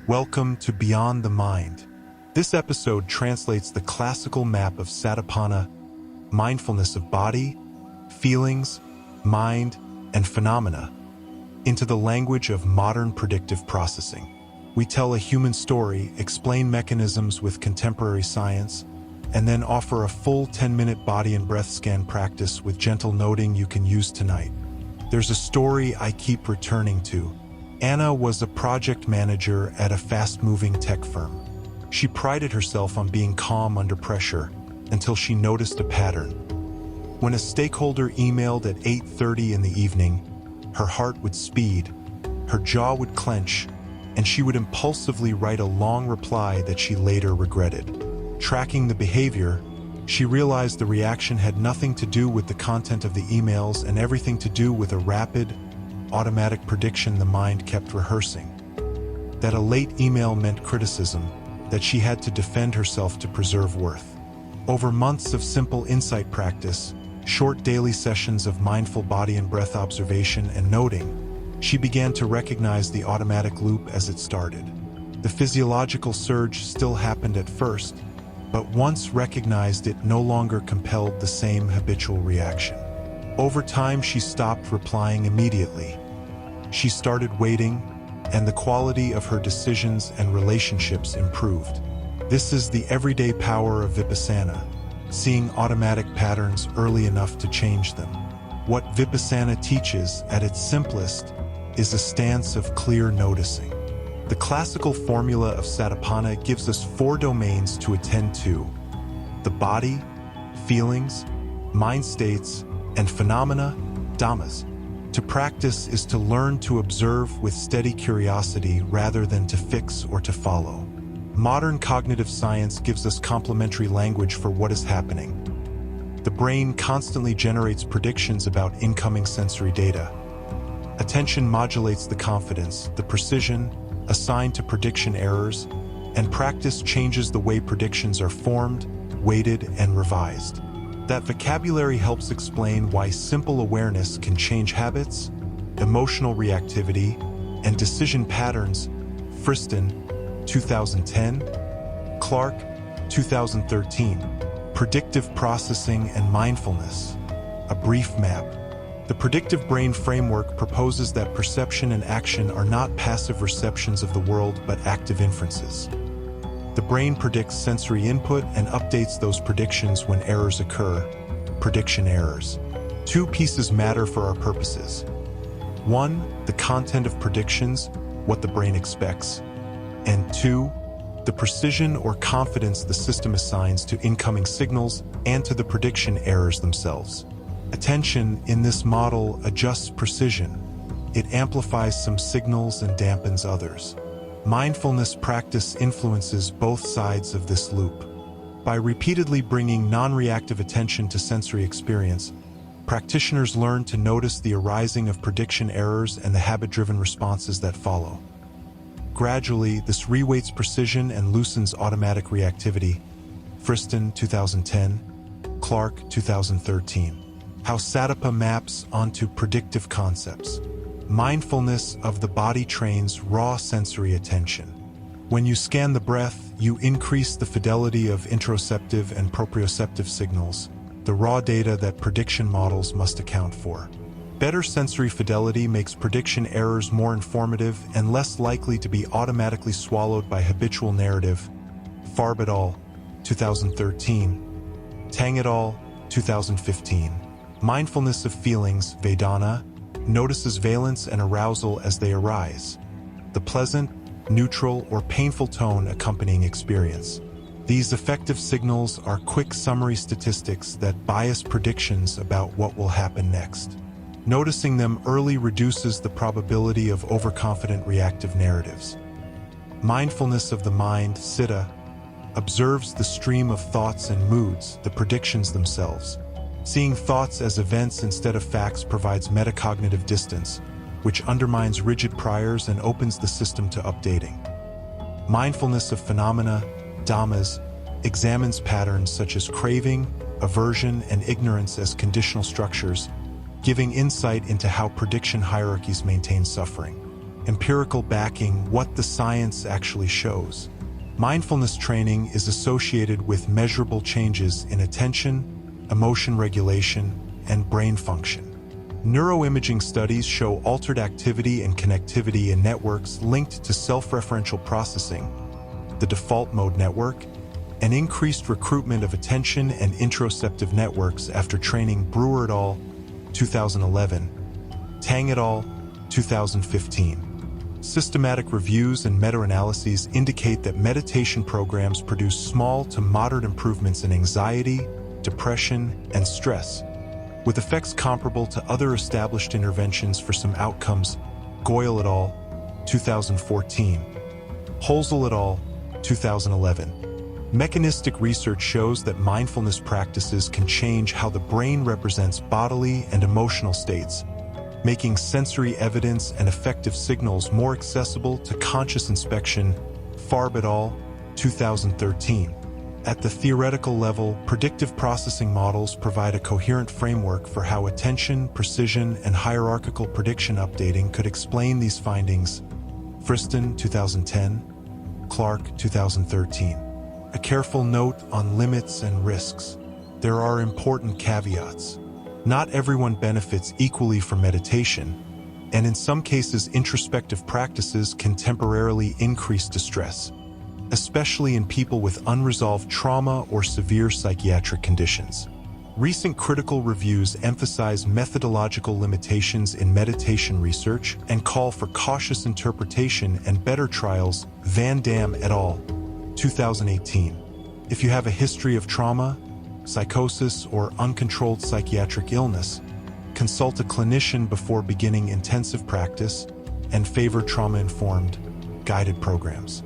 Welcome to Beyond the Mind. This episode translates the classical map of Satipaṭṭhāna, mindfulness of body, feelings, mind, and phenomena, into the language of modern predictive processing. We tell a human story, explain mechanisms with contemporary science, and then offer a full 10-minute body and breath scan practice with gentle noting you can use tonight. There's a story I keep returning to. Anna was a project manager at a fast-moving tech firm. She prided herself on being calm under pressure until she noticed a pattern. When a stakeholder emailed at 8:30 in the evening, her heart would speed, her jaw would clench, and she would impulsively write a long reply that she later regretted. Tracking the behavior, she realized the reaction had nothing to do with the content of the emails and everything to do with a rapid, automatic prediction the mind kept rehearsing. That a late email meant criticism, that she had to defend herself to preserve worth. Over months of simple insight practice, short daily sessions of mindful body and breath observation and noting, she began to recognize the automatic loop as it started. The physiological surge still happened at first, but once recognized, it no longer compelled the same habitual reaction. Over time, she stopped replying immediately. She started waiting, and the quality of her decisions and relationships improved. This is the everyday power of Vipassana, seeing automatic patterns early enough to change them. What Vipassana teaches, at its simplest, is a stance of clear noticing. The classical formula of Satipaṭṭhāna gives us 4 domains to attend to: the body, feelings, mind states, and phenomena, dhammas. To practice is to learn to observe with steady curiosity rather than to fix or to follow. Modern cognitive science gives us complementary language for what is happening. The brain constantly generates predictions about incoming sensory data. Attention modulates the confidence, the precision assigned to prediction errors, and practice changes the way predictions are formed, weighted, and revised. That vocabulary helps explain why simple awareness can change habits, emotional reactivity, and decision patterns. Friston, 2010, Clark, 2013. Predictive Processing and Mindfulness, a brief map. The predictive brain framework proposes that perception and action are not passive receptions of the world but active inferences. The brain predicts sensory input and updates those predictions when errors occur, prediction errors. 2 pieces matter for our purposes. 1, the content of predictions, what the brain expects, and 2, the precision or confidence the system assigns to incoming signals and to the prediction errors themselves. Attention in this model adjusts precision. It amplifies some signals and dampens others. Mindfulness practice influences both sides of this loop. By repeatedly bringing non-reactive attention to sensory experience, practitioners learn to notice the arising of prediction errors and the habit-driven responses that follow. Gradually, this reweights precision and loosens automatic reactivity. Friston, 2010, Clark, 2013. How Satipa maps onto predictive concepts. Mindfulness of the body trains raw sensory attention. When you scan the breath, you increase the fidelity of interoceptive and proprioceptive signals, the raw data that prediction models must account for. Better sensory fidelity makes prediction errors more informative and less likely to be automatically swallowed by habitual narrative. Farb et al., 2013. Tang et al., 2015. Mindfulness of feelings, Vedana, notices valence and arousal as they arise, the pleasant, neutral, or painful tone accompanying experience. These effective signals are quick summary statistics that bias predictions about what will happen next. Noticing them early reduces the probability of overconfident reactive narratives. Mindfulness of the mind, Citta, observes the stream of thoughts and moods, the predictions themselves. Seeing thoughts as events instead of facts provides metacognitive distance, which undermines rigid priors and opens the system to updating. Mindfulness of phenomena, dhammas, examines patterns such as craving, aversion, and ignorance as conditional structures, giving insight into how prediction hierarchies maintain suffering. empirical backing what the science actually shows. Mindfulness training is associated with measurable changes in attention, emotion regulation, and brain function. Neuroimaging studies show altered activity and connectivity in networks linked to self-referential processing, the default mode network, and increased recruitment of attention and interoceptive networks after training. Brewer et al., 2011, Tang et al., 2015. Systematic reviews and meta-analyses indicate that meditation programs produce small to moderate improvements in anxiety, depression, and stress, with effects comparable to other established interventions for some outcomes. Goyal et al., 2014. Holzel et al., 2011. Mechanistic research shows that mindfulness practices can change how the brain represents bodily and emotional states, making sensory evidence and effective signals more accessible to conscious inspection. Farb et al., 2013. At the theoretical level, predictive processing models provide a coherent framework for how attention, precision, and hierarchical prediction updating could explain these findings. Friston, 2010. Clark, 2013. A careful note on limits and risks. There are important caveats. Not everyone benefits equally from meditation, and in some cases introspective practices can temporarily increase distress, especially in people with unresolved trauma or severe psychiatric conditions. Recent critical reviews emphasize methodological limitations in meditation research and call for cautious interpretation and better trials. Van Dam et al., 2018. If you have a history of trauma, psychosis, or uncontrolled psychiatric illness, consult a clinician before beginning intensive practice and favor trauma-informed, guided programs.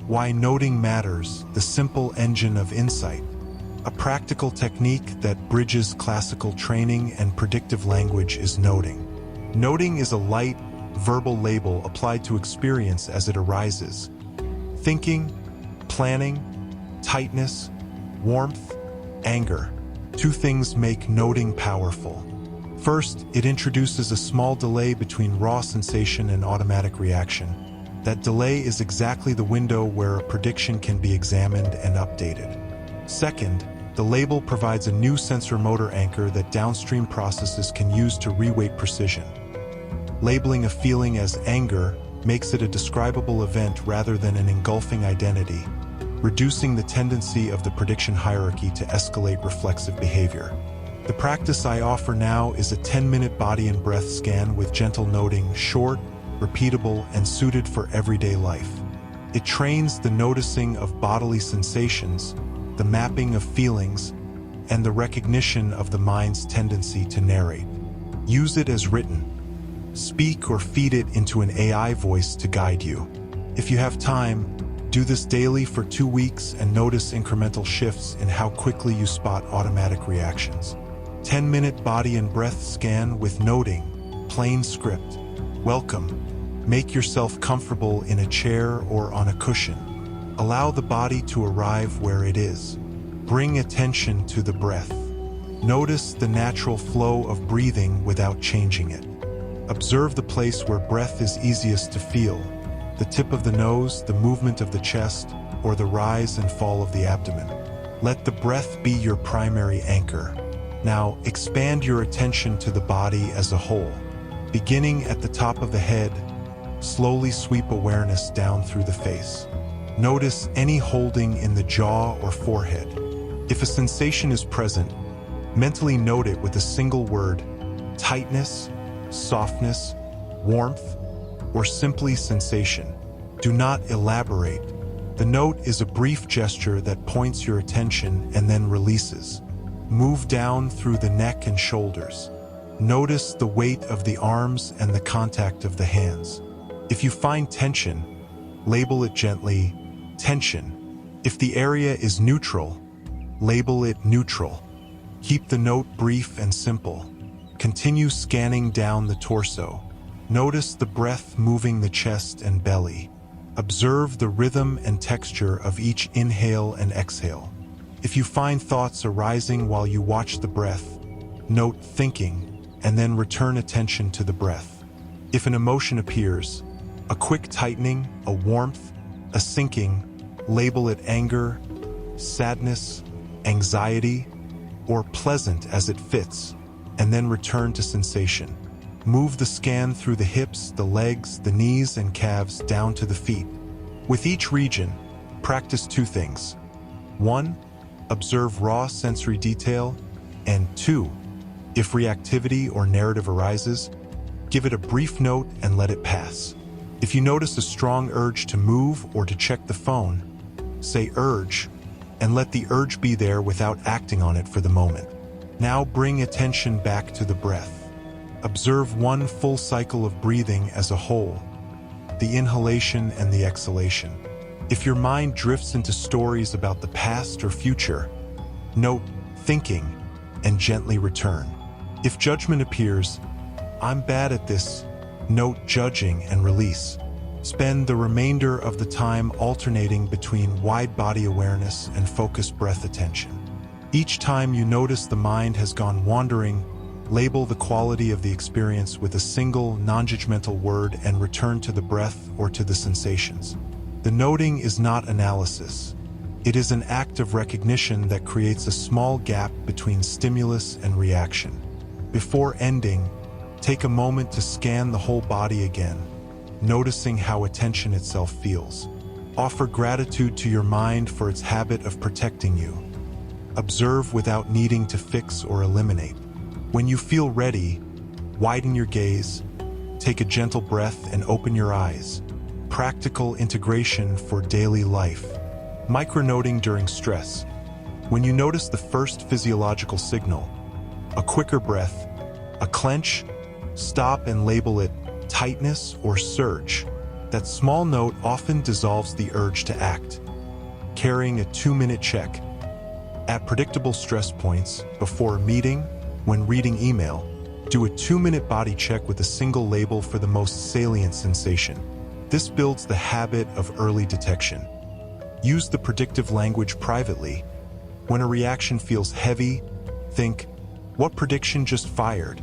Why noting matters: the simple engine of insight. A practical technique that bridges classical training and predictive language is noting. Noting is a light, verbal label applied to experience as it arises. Thinking, planning, tightness, warmth, anger. Two things make noting powerful. First, it introduces a small delay between raw sensation and automatic reaction. That delay is exactly the window where a prediction can be examined and updated. Second, the label provides a new sensor-motor anchor that downstream processes can use to reweight precision. Labeling a feeling as anger makes it a describable event rather than an engulfing identity, reducing the tendency of the prediction hierarchy to escalate reflexive behavior. The practice I offer now is a 10-minute body and breath scan with gentle noting, short, repeatable, and suited for everyday life. It trains the noticing of bodily sensations, the mapping of feelings, and the recognition of the mind's tendency to narrate. Use it as written. Speak or feed it into an AI voice to guide you. If you have time, do this daily for 2 weeks and notice incremental shifts in how quickly you spot automatic reactions. 10-minute body and breath scan with noting, plain script. Welcome. Make yourself comfortable in a chair or on a cushion. Allow the body to arrive where it is. Bring attention to the breath. Notice the natural flow of breathing without changing it. Observe the place where breath is easiest to feel: the tip of the nose, the movement of the chest, or the rise and fall of the abdomen. Let the breath be your primary anchor. Now, expand your attention to the body as a whole. Beginning at the top of the head, slowly sweep awareness down through the face. Notice any holding in the jaw or forehead. If a sensation is present, mentally note it with a single word: tightness, softness, warmth, or simply sensation. Do not elaborate. The note is a brief gesture that points your attention and then releases. Move down through the neck and shoulders. Notice the weight of the arms and the contact of the hands. If you find tension, label it gently, tension. If the area is neutral, label it neutral. Keep the note brief and simple. Continue scanning down the torso. Notice the breath moving the chest and belly. Observe the rhythm and texture of each inhale and exhale. If you find thoughts arising while you watch the breath, note thinking, and then return attention to the breath. If an emotion appears, A quick tightening, a warmth, a sinking, label it anger, sadness, anxiety, or pleasant as it fits, and then return to sensation. Move the scan through the hips, the legs, the knees, and calves down to the feet. With each region, practice two things. 1. Observe raw sensory detail, and 2. If reactivity or narrative arises, give it a brief note and let it pass. If you notice a strong urge to move or to check the phone, say urge, and let the urge be there without acting on it for the moment. Now bring attention back to the breath. Observe one full cycle of breathing as a whole, the inhalation and the exhalation. If your mind drifts into stories about the past or future, note thinking and gently return. If judgment appears, I'm bad at this, note judging and release. Spend the remainder of the time alternating between wide body awareness and focused breath attention. Each time you notice the mind has gone wandering, label the quality of the experience with a single, non-judgmental word and return to the breath or to the sensations. The noting is not analysis. It is an act of recognition that creates a small gap between stimulus and reaction. Before ending, take a moment to scan the whole body again, noticing how attention itself feels. Offer gratitude to your mind for its habit of protecting you. Observe without needing to fix or eliminate. When you feel ready, widen your gaze, take a gentle breath and open your eyes. Practical integration for daily life. Micronoting during stress. When you notice the first physiological signal, a quicker breath, a clench, stop and label it tightness or surge. That small note often dissolves the urge to act. Carrying a 2-minute check. At predictable stress points, before a meeting, when reading email, do a 2-minute body check with a single label for the most salient sensation. This builds the habit of early detection. Use the predictive language privately. When a reaction feels heavy, think, what prediction just fired?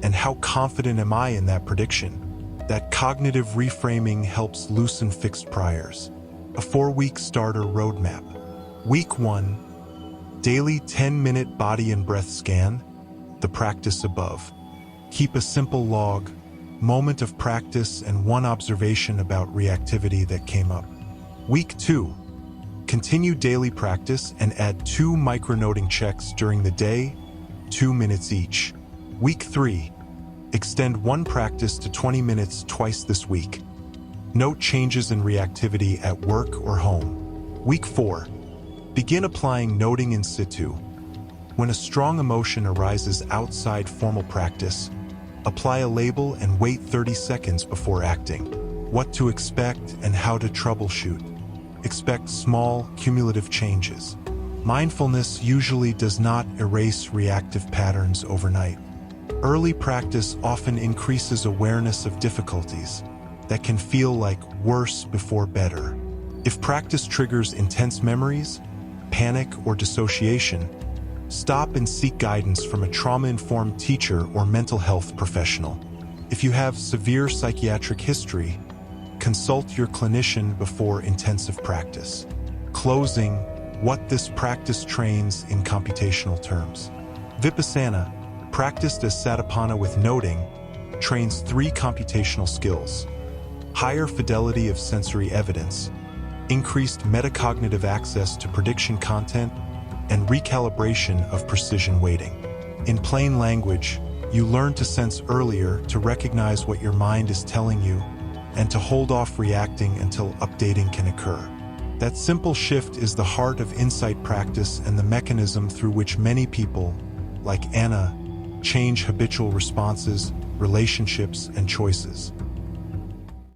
And how confident am I in that prediction? That cognitive reframing helps loosen fixed priors. A 4-week starter roadmap. Week 1, daily 10-minute body and breath scan, the practice above. Keep a simple log, moment of practice and one observation about reactivity that came up. Week 2, continue daily practice and add 2 micronoting checks during the day, 2 minutes each. Week 3, extend one practice to 20 minutes twice this week. Note changes in reactivity at work or home. Week 4, begin applying noting in situ. When a strong emotion arises outside formal practice, apply a label and wait 30 seconds before acting. What to expect and how to troubleshoot. Expect small, cumulative changes. Mindfulness usually does not erase reactive patterns overnight. Early practice often increases awareness of difficulties that can feel like worse before better. If practice triggers intense memories, panic, or dissociation, stop and seek guidance from a trauma-informed teacher or mental health professional. If you have severe psychiatric history, consult your clinician before intensive practice. Closing, what this practice trains in computational terms. Vipassana, practiced as Satipaṭṭhāna with noting, trains 3 computational skills: higher fidelity of sensory evidence, increased metacognitive access to prediction content, and recalibration of precision weighting. In plain language, you learn to sense earlier, to recognize what your mind is telling you, and to hold off reacting until updating can occur. That simple shift is the heart of insight practice and the mechanism through which many people, like Anna, change habitual responses, relationships, and choices.